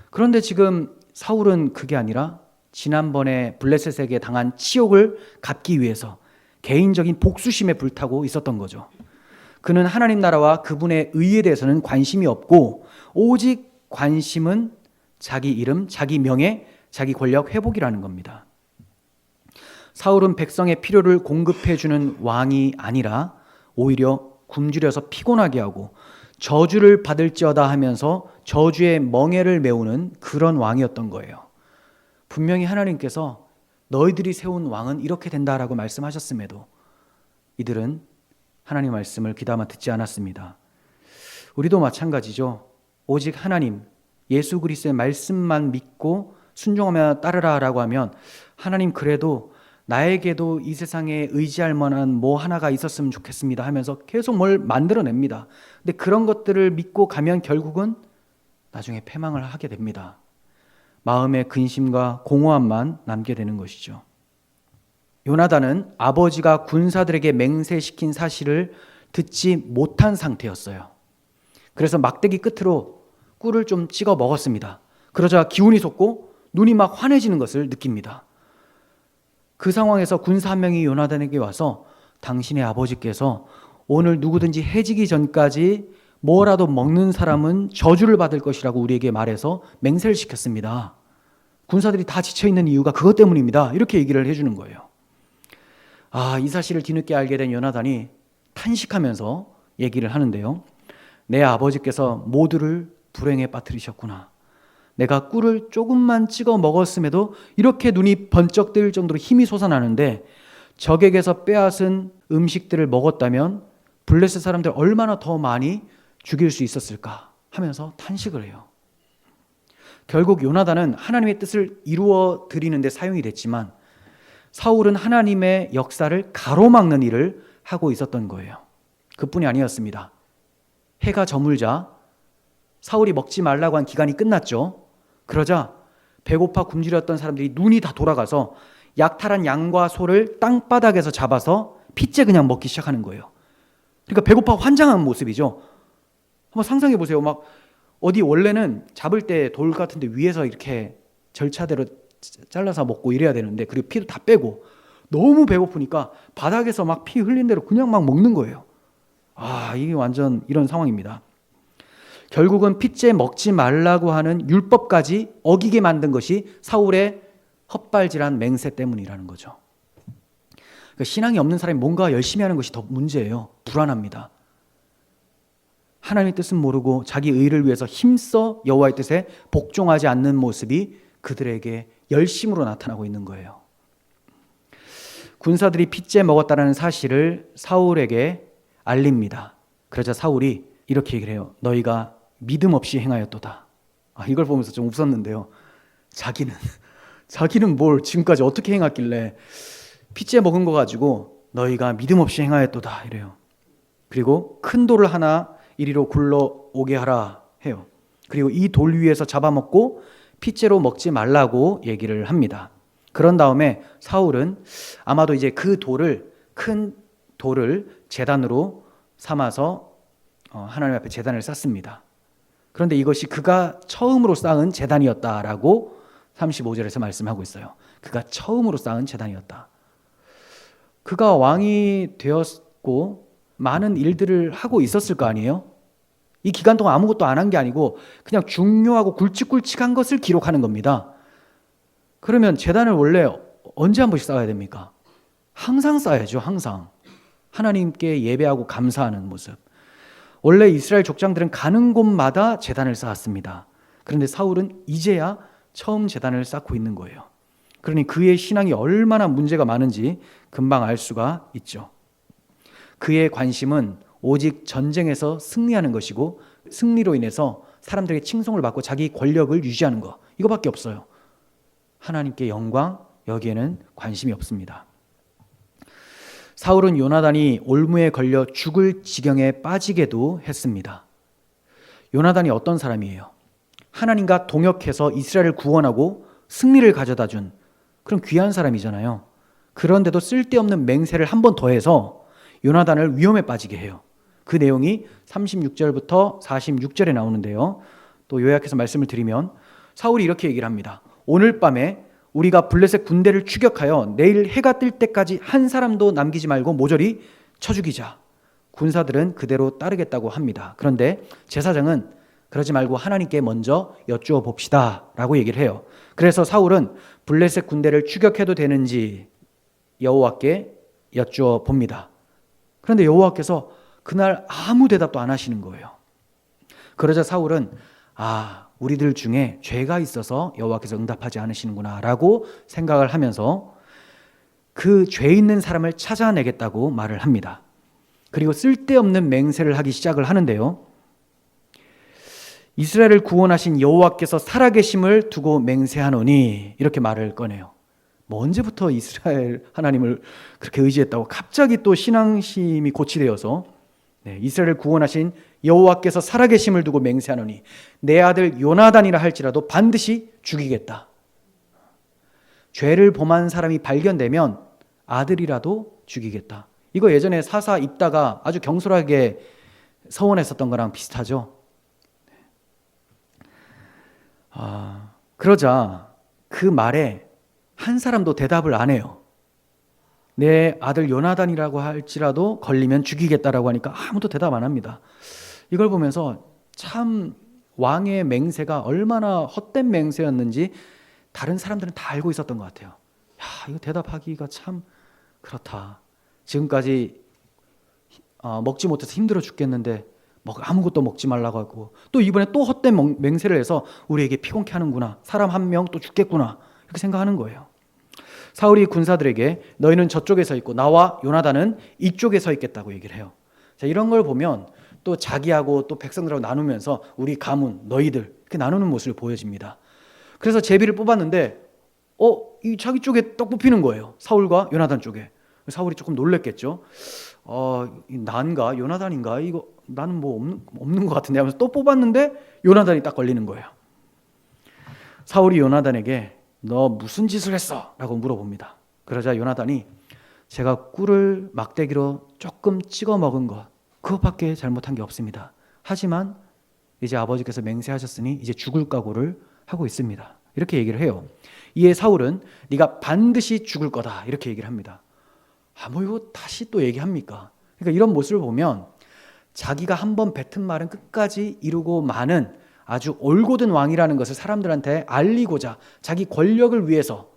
그런데 지금 사울은 그게 아니라 지난번에 블레셋에게 당한 치욕을 갚기 위해서 개인적인 복수심에 불타고 있었던 거죠. 그는 하나님 나라와 그분의 의에 대해서는 관심이 없고 오직 관심은 자기 이름, 자기 명예, 자기 권력 회복이라는 겁니다. 사울은 백성의 필요를 공급해주는 왕이 아니라 오히려 굶주려서 피곤하게 하고 저주를 받을지어다 하면서 저주의 멍에를 메우는 그런 왕이었던 거예요. 분명히 하나님께서 너희들이 세운 왕은 이렇게 된다라고 말씀하셨음에도 이들은 하나님 말씀을 귀담아 듣지 않았습니다. 우리도 마찬가지죠. 오직 하나님, 예수 그리스도의 말씀만 믿고 순종하며 따르라라고 하면 하나님 그래도 나에게도 이 세상에 의지할 만한 뭐 하나가 있었으면 좋겠습니다 하면서 계속 뭘 만들어냅니다. 근데 그런 것들을 믿고 가면 결국은 나중에 패망을 하게 됩니다. 마음의 근심과 공허함만 남게 되는 것이죠. 요나단은 아버지가 군사들에게 맹세시킨 사실을 듣지 못한 상태였어요. 그래서 막대기 끝으로 꿀을 좀 찍어 먹었습니다. 그러자 기운이 솟고 눈이 막 환해지는 것을 느낍니다. 그 상황에서 군사 한 명이 요나단에게 와서 당신의 아버지께서 오늘 누구든지 해지기 전까지 뭐라도 먹는 사람은 저주를 받을 것이라고 우리에게 말해서 맹세를 시켰습니다. 군사들이 다 지쳐있는 이유가 그것 때문입니다. 이렇게 얘기를 해주는 거예요. 이 사실을 뒤늦게 알게 된 요나단이 탄식하면서 얘기를 하는데요. 내 아버지께서 모두를 불행에 빠뜨리셨구나. 내가 꿀을 조금만 찍어 먹었음에도 이렇게 눈이 번쩍 뜨일 정도로 힘이 솟아나는데 적에게서 빼앗은 음식들을 먹었다면 블레셋 사람들 얼마나 더 많이 죽일 수 있었을까 하면서 탄식을 해요. 결국 요나단은 하나님의 뜻을 이루어 드리는 데 사용이 됐지만 사울은 하나님의 역사를 가로막는 일을 하고 있었던 거예요. 그뿐이 아니었습니다. 해가 저물자 사울이 먹지 말라고 한 기간이 끝났죠. 그러자 배고파 굶주렸던 사람들이 눈이 다 돌아가서 약탈한 양과 소를 땅바닥에서 잡아서 핏째 그냥 먹기 시작하는 거예요. 그러니까 배고파 환장한 모습이죠. 한번 상상해 보세요. 막 어디 원래는 잡을 때 돌 같은데 위에서 이렇게 절차대로 잘라서 먹고 이래야 되는데, 그리고 피도 다 빼고 너무 배고프니까 바닥에서 막 피 흘린 대로 그냥 막 먹는 거예요. 이게 완전 이런 상황입니다. 결국은 핏째 먹지 말라고 하는 율법까지 어기게 만든 것이 사울의 헛발질한 맹세 때문이라는 거죠. 그러니까 신앙이 없는 사람이 뭔가 열심히 하는 것이 더 문제예요. 불안합니다. 하나님의 뜻은 모르고 자기 의를 위해서 힘써 여호와의 뜻에 복종하지 않는 모습이 그들에게 열심으로 나타나고 있는 거예요. 군사들이 핏째 먹었다는 사실을 사울에게 알립니다. 그러자 사울이 이렇게 얘기를 해요. 너희가 믿음 없이 행하였도다. 이걸 보면서 좀 웃었는데요. 자기는 뭘 지금까지 어떻게 행했길래 핏째 먹은 거 가지고 너희가 믿음 없이 행하였도다 이래요. 그리고 큰 돌을 하나 이리로 굴러오게 하라 해요. 그리고 이 돌 위에서 잡아먹고 핏째로 먹지 말라고 얘기를 합니다. 그런 다음에 사울은 아마도 이제 그 큰 돌을 제단으로 삼아서 하나님 앞에 제단을 쌓습니다. 그런데 이것이 그가 처음으로 쌓은 제단이었다라고 35절에서 말씀하고 있어요. 그가 처음으로 쌓은 제단이었다. 그가 왕이 되었고 많은 일들을 하고 있었을 거 아니에요? 이 기간 동안 아무것도 안 한 게 아니고 그냥 중요하고 굵직굵직한 것을 기록하는 겁니다. 그러면 제단을 원래 언제 한 번씩 쌓아야 됩니까? 항상 쌓아야죠. 항상. 하나님께 예배하고 감사하는 모습. 원래 이스라엘 족장들은 가는 곳마다 제단을 쌓았습니다. 그런데 사울은 이제야 처음 제단을 쌓고 있는 거예요. 그러니 그의 신앙이 얼마나 문제가 많은지 금방 알 수가 있죠. 그의 관심은 오직 전쟁에서 승리하는 것이고 승리로 인해서 사람들의 칭송을 받고 자기 권력을 유지하는 것, 이거밖에 없어요. 하나님께 영광, 여기에는 관심이 없습니다. 사울은 요나단이 올무에 걸려 죽을 지경에 빠지게도 했습니다. 요나단이 어떤 사람이에요? 하나님과 동역해서 이스라엘을 구원하고 승리를 가져다 준 그런 귀한 사람이잖아요. 그런데도 쓸데없는 맹세를 한 번 더해서 요나단을 위험에 빠지게 해요. 그 내용이 36절부터 46절에 나오는데요. 또 요약해서 말씀을 드리면 사울이 이렇게 얘기를 합니다. 오늘 밤에 우리가 블레셋 군대를 추격하여 내일 해가 뜰 때까지 한 사람도 남기지 말고 모조리 쳐 죽이자. 군사들은 그대로 따르겠다고 합니다. 그런데 제사장은 그러지 말고 하나님께 먼저 여쭈어 봅시다 라고 얘기를 해요. 그래서 사울은 블레셋 군대를 추격해도 되는지 여호와께 여쭈어 봅니다. 그런데 여호와께서 그날 아무 대답도 안 하시는 거예요. 그러자 사울은 우리들 중에 죄가 있어서 여호와께서 응답하지 않으시는구나 라고 생각을 하면서 그 죄 있는 사람을 찾아내겠다고 말을 합니다. 그리고 쓸데없는 맹세를 하기 시작을 하는데요. 이스라엘을 구원하신 여호와께서 살아계심을 두고 맹세하노니 이렇게 말을 꺼내요. 언제부터 이스라엘 하나님을 그렇게 의지했다고 갑자기 또 신앙심이 고취되어서 이스라엘을 구원하신 여호와께서 살아계심을 두고 맹세하노니 내 아들 요나단이라 할지라도 반드시 죽이겠다. 죄를 범한 사람이 발견되면 아들이라도 죽이겠다. 이거 예전에 사사 입다가 아주 경솔하게 서원했었던 거랑 비슷하죠. 그러자 그 말에 한 사람도 대답을 안 해요. 내 아들 요나단이라고 할지라도 걸리면 죽이겠다라고 하니까 아무도 대답 안 합니다. 이걸 보면서 참 왕의 맹세가 얼마나 헛된 맹세였는지 다른 사람들은 다 알고 있었던 것 같아요. 이거 대답하기가 참 그렇다. 지금까지 먹지 못해서 힘들어 죽겠는데 아무것도 먹지 말라고 하고 또 이번에 또 헛된 맹세를 해서 우리에게 피곤케 하는구나. 사람 한 명 또 죽겠구나. 이렇게 생각하는 거예요. 사울이 군사들에게 너희는 저쪽에 서 있고 나와 요나단은 이쪽에 서 있겠다고 얘기를 해요. 자, 이런 걸 보면 또 자기하고 또 백성들하고 나누면서 우리 가문, 너희들 이렇게 나누는 모습을 보여집니다. 그래서 제비를 뽑았는데 이 자기 쪽에 떡 뽑히는 거예요. 사울과 요나단 쪽에. 사울이 조금 놀랬겠죠. 난가 요나단인가 이거 나는 뭐 없는 것 같은데 하면서 또 뽑았는데 요나단이 딱 걸리는 거예요. 사울이 요나단에게 너 무슨 짓을 했어? 라고 물어봅니다. 그러자 요나단이 제가 꿀을 막대기로 조금 찍어 먹은 것 그것밖에 잘못한 게 없습니다. 하지만 이제 아버지께서 맹세하셨으니 이제 죽을 각오를 하고 있습니다. 이렇게 얘기를 해요. 이에 사울은 네가 반드시 죽을 거다 이렇게 얘기를 합니다. 뭐 이거 다시 또 얘기합니까? 그러니까 이런 모습을 보면 자기가 한번 뱉은 말은 끝까지 이루고 마는 아주 올곧은 왕이라는 것을 사람들한테 알리고자 자기 권력을 위해서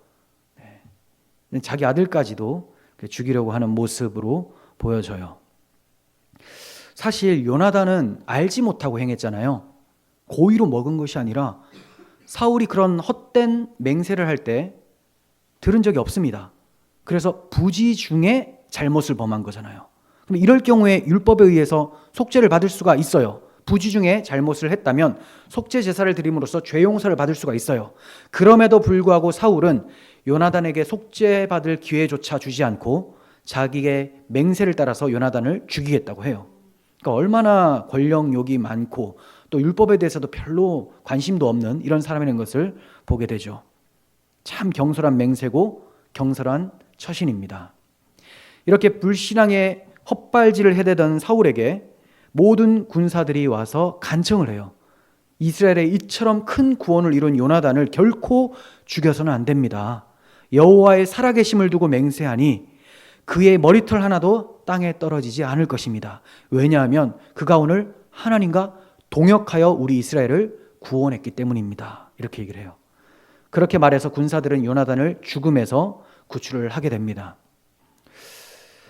자기 아들까지도 죽이려고 하는 모습으로 보여져요. 사실 요나단은 알지 못하고 행했잖아요. 고의로 먹은 것이 아니라 사울이 그런 헛된 맹세를 할 때 들은 적이 없습니다. 그래서 부지 중에 잘못을 범한 거잖아요. 그럼 이럴 경우에 율법에 의해서 속죄를 받을 수가 있어요. 부지 중에 잘못을 했다면 속죄 제사를 드림으로써 죄 용서를 받을 수가 있어요. 그럼에도 불구하고 사울은 요나단에게 속죄받을 기회조차 주지 않고 자기의 맹세를 따라서 요나단을 죽이겠다고 해요. 그러니까 얼마나 권력욕이 많고 또 율법에 대해서도 별로 관심도 없는 이런 사람이라는 것을 보게 되죠. 참 경솔한 맹세고 경솔한 처신입니다. 이렇게 불신앙의 헛발질을 해대던 사울에게 모든 군사들이 와서 간청을 해요. 이스라엘의 이처럼 큰 구원을 이룬 요나단을 결코 죽여서는 안 됩니다. 여호와의 살아계심을 두고 맹세하니 그의 머리털 하나도 땅에 떨어지지 않을 것입니다. 왜냐하면 그가 오늘 하나님과 동역하여 우리 이스라엘을 구원했기 때문입니다. 이렇게 얘기를 해요. 그렇게 말해서 군사들은 요나단을 죽음에서 구출을 하게 됩니다.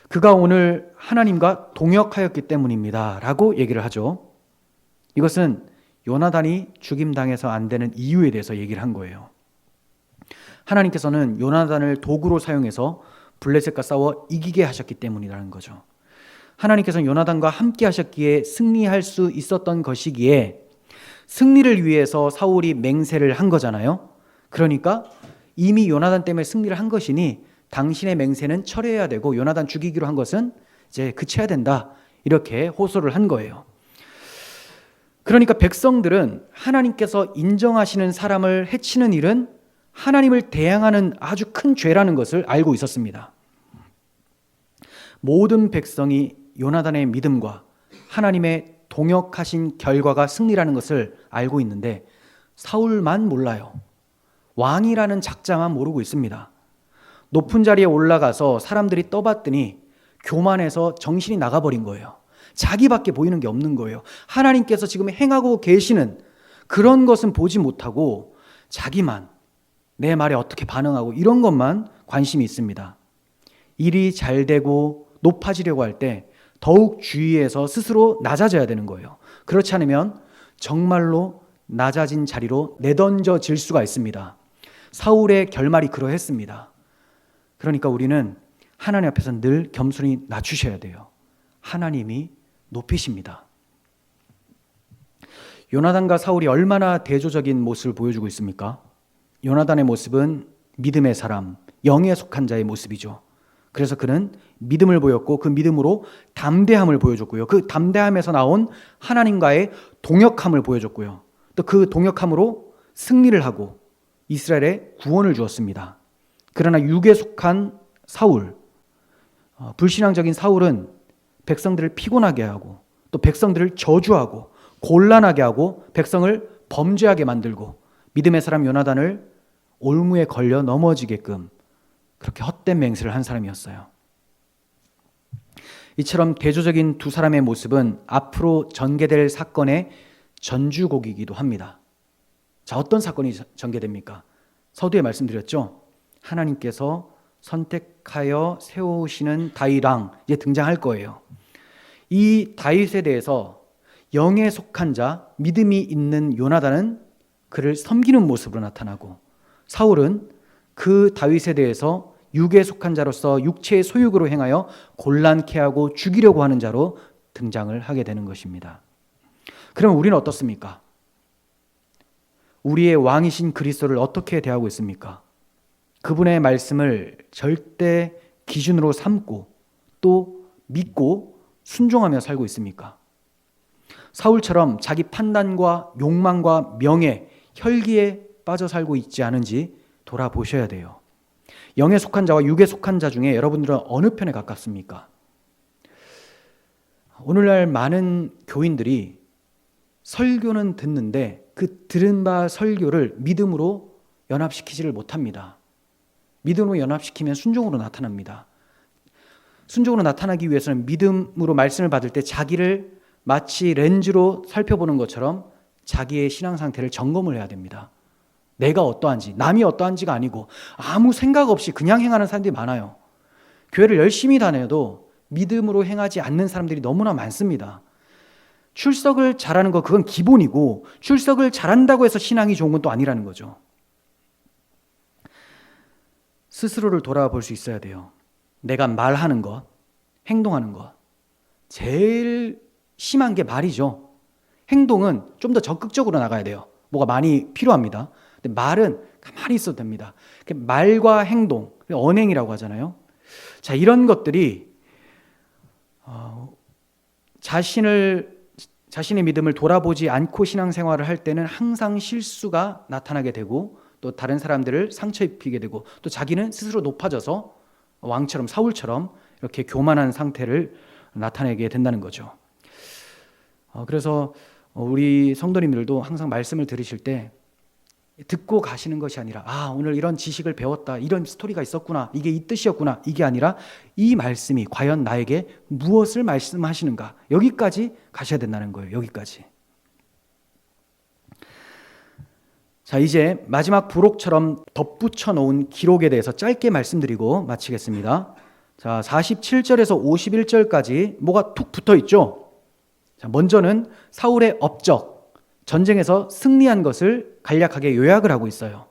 그가 오늘 하나님과 동역하였기 때문입니다. 라고 얘기를 하죠. 이것은 요나단이 죽임당해서 안 되는 이유에 대해서 얘기를 한 거예요. 하나님께서는 요나단을 도구로 사용해서 블레셋과 싸워 이기게 하셨기 때문이라는 거죠. 하나님께서는 요나단과 함께 하셨기에 승리할 수 있었던 것이기에 승리를 위해서 사울이 맹세를 한 거잖아요. 그러니까 이미 요나단 때문에 승리를 한 것이니 당신의 맹세는 철회해야 되고 요나단 죽이기로 한 것은 이제 그쳐야 된다. 이렇게 호소를 한 거예요. 그러니까 백성들은 하나님께서 인정하시는 사람을 해치는 일은 하나님을 대항하는 아주 큰 죄라는 것을 알고 있었습니다. 모든 백성이 요나단의 믿음과 하나님의 동역하신 결과가 승리라는 것을 알고 있는데 사울만 몰라요. 왕이라는 작자만 모르고 있습니다. 높은 자리에 올라가서 사람들이 떠봤더니 교만해서 정신이 나가버린 거예요. 자기밖에 보이는 게 없는 거예요. 하나님께서 지금 행하고 계시는 그런 것은 보지 못하고 자기만 내 말에 어떻게 반응하고 이런 것만 관심이 있습니다. 일이 잘 되고 높아지려고 할 때 더욱 주의해서 스스로 낮아져야 되는 거예요. 그렇지 않으면 정말로 낮아진 자리로 내던져질 수가 있습니다. 사울의 결말이 그러했습니다. 그러니까 우리는 하나님 앞에서 늘 겸손히 낮추셔야 돼요. 하나님이 높이십니다. 요나단과 사울이 얼마나 대조적인 모습을 보여주고 있습니까? 요나단의 모습은 믿음의 사람, 영에 속한 자의 모습이죠. 그래서 그는 믿음을 보였고 그 믿음으로 담대함을 보여줬고요. 그 담대함에서 나온 하나님과의 동역함을 보여줬고요. 또 그 동역함으로 승리를 하고 이스라엘에 구원을 주었습니다. 그러나 육에 속한 사울, 불신앙적인 사울은 백성들을 피곤하게 하고 또 백성들을 저주하고 곤란하게 하고 백성을 범죄하게 만들고 믿음의 사람 요나단을 올무에 걸려 넘어지게끔 그렇게 헛된 맹세를 한 사람이었어요. 이처럼 대조적인 두 사람의 모습은 앞으로 전개될 사건의 전주곡이기도 합니다. 자, 어떤 사건이 전개됩니까? 서두에 말씀드렸죠. 하나님께서 선택하여 세우시는 다윗 왕 이제 등장할 거예요. 이 다윗에 대해서 영에 속한 자, 믿음이 있는 요나단은 그를 섬기는 모습으로 나타나고 사울은 그 다윗에 대해서 육에 속한 자로서 육체의 소욕으로 행하여 곤란케 하고 죽이려고 하는 자로 등장을 하게 되는 것입니다. 그럼 우리는 어떻습니까? 우리의 왕이신 그리스도를 어떻게 대하고 있습니까? 그분의 말씀을 절대 기준으로 삼고 또 믿고 순종하며 살고 있습니까? 사울처럼 자기 판단과 욕망과 명예, 혈기에 빠져 살고 있지 않은지 돌아보셔야 돼요. 영에 속한 자와 육에 속한 자 중에 여러분들은 어느 편에 가깝습니까? 오늘날 많은 교인들이 설교는 듣는데 그 들은 바 설교를 믿음으로 연합시키지를 못합니다. 믿음으로 연합시키면 순종으로 나타납니다. 순종으로 나타나기 위해서는 믿음으로 말씀을 받을 때 자기를 마치 렌즈로 살펴보는 것처럼 자기의 신앙 상태를 점검을 해야 됩니다. 내가 어떠한지, 남이 어떠한지가 아니고 아무 생각 없이 그냥 행하는 사람들이 많아요. 교회를 열심히 다녀도 믿음으로 행하지 않는 사람들이 너무나 많습니다. 출석을 잘하는 거 그건 기본이고 출석을 잘한다고 해서 신앙이 좋은 건 또 아니라는 거죠. 스스로를 돌아볼 수 있어야 돼요. 내가 말하는 것, 행동하는 것. 제일 심한 게 말이죠. 행동은 좀 더 적극적으로 나가야 돼요. 뭐가 많이 필요합니다. 근데 말은 가만히 있어도 됩니다. 말과 행동, 언행이라고 하잖아요. 자, 이런 것들이 자신의 믿음을 돌아보지 않고 신앙생활을 할 때는 항상 실수가 나타나게 되고 또 다른 사람들을 상처 입히게 되고 또 자기는 스스로 높아져서 왕처럼 사울처럼 이렇게 교만한 상태를 나타내게 된다는 거죠. 그래서 우리 성도님들도 항상 말씀을 들으실 때 듣고 가시는 것이 아니라 오늘 이런 지식을 배웠다, 이런 스토리가 있었구나, 이게 이 뜻이었구나, 이게 아니라 이 말씀이 과연 나에게 무엇을 말씀하시는가, 여기까지 가셔야 된다는 거예요. 여기까지. 자, 이제 마지막 부록처럼 덧붙여 놓은 기록에 대해서 짧게 말씀드리고 마치겠습니다. 자, 47절에서 51절까지 뭐가 툭 붙어 있죠? 자, 먼저는 사울의 업적, 전쟁에서 승리한 것을 간략하게 요약을 하고 있어요.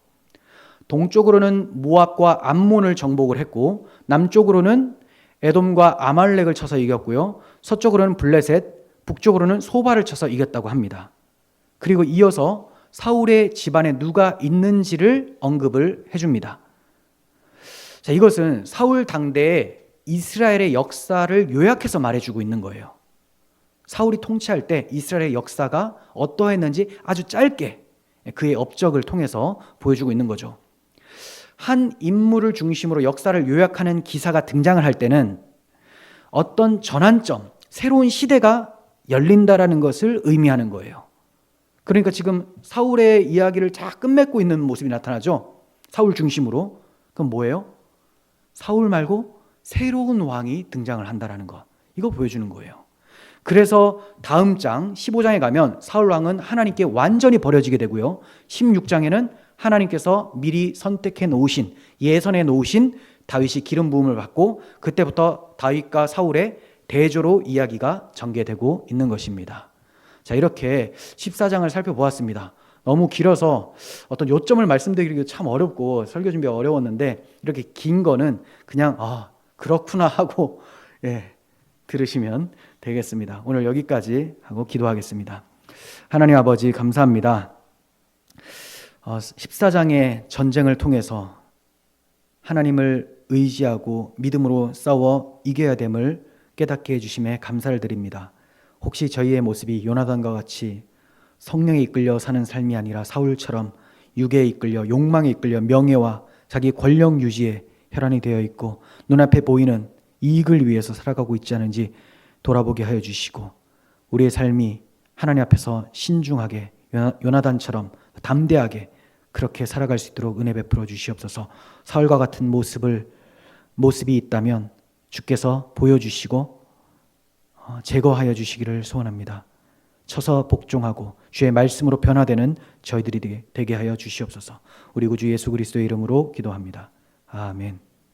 동쪽으로는 모압과 암몬을 정복을 했고 남쪽으로는 에돔과 아말렉을 쳐서 이겼고요. 서쪽으로는 블레셋, 북쪽으로는 소바를 쳐서 이겼다고 합니다. 그리고 이어서 사울의 집안에 누가 있는지를 언급을 해줍니다. 자, 이것은 사울 당대의 이스라엘의 역사를 요약해서 말해주고 있는 거예요. 사울이 통치할 때 이스라엘의 역사가 어떠했는지 아주 짧게 그의 업적을 통해서 보여주고 있는 거죠. 한 인물을 중심으로 역사를 요약하는 기사가 등장을 할 때는 어떤 전환점, 새로운 시대가 열린다라는 것을 의미하는 거예요. 그러니까 지금 사울의 이야기를 쫙 끝맺고 있는 모습이 나타나죠. 사울 중심으로. 그건 뭐예요? 사울 말고 새로운 왕이 등장을 한다라는 것. 이거 보여주는 거예요. 그래서 다음 장 15장에 가면 사울 왕은 하나님께 완전히 버려지게 되고요. 16장에는 하나님께서 미리 선택해 놓으신, 예선해 놓으신 다윗이 기름 부음을 받고 그때부터 다윗과 사울의 대조로 이야기가 전개되고 있는 것입니다. 자, 이렇게 14장을 살펴보았습니다. 너무 길어서 어떤 요점을 말씀드리기 참 어렵고 설교 준비가 어려웠는데 이렇게 긴 거는 그냥 그렇구나 하고 들으시면 되겠습니다. 오늘 여기까지 하고 기도하겠습니다. 하나님 아버지 감사합니다. 14장의 전쟁을 통해서 하나님을 의지하고 믿음으로 싸워 이겨야 됨을 깨닫게 해주심에 감사를 드립니다. 혹시 저희의 모습이 요나단과 같이 성령에 이끌려 사는 삶이 아니라 사울처럼 육에 이끌려 욕망에 이끌려 명예와 자기 권력 유지에 혈안이 되어 있고 눈앞에 보이는 이익을 위해서 살아가고 있지 않은지 돌아보게 하여 주시고 우리의 삶이 하나님 앞에서 신중하게 요나단처럼 담대하게 그렇게 살아갈 수 있도록 은혜 베풀어 주시옵소서. 사울과 같은 모습이 있다면 주께서 보여주시고 제거하여 주시기를 소원합니다. 쳐서 복종하고 주의 말씀으로 변화되는 저희들이 되게 하여 주시옵소서. 우리 구주 예수 그리스도의 이름으로 기도합니다. 아멘.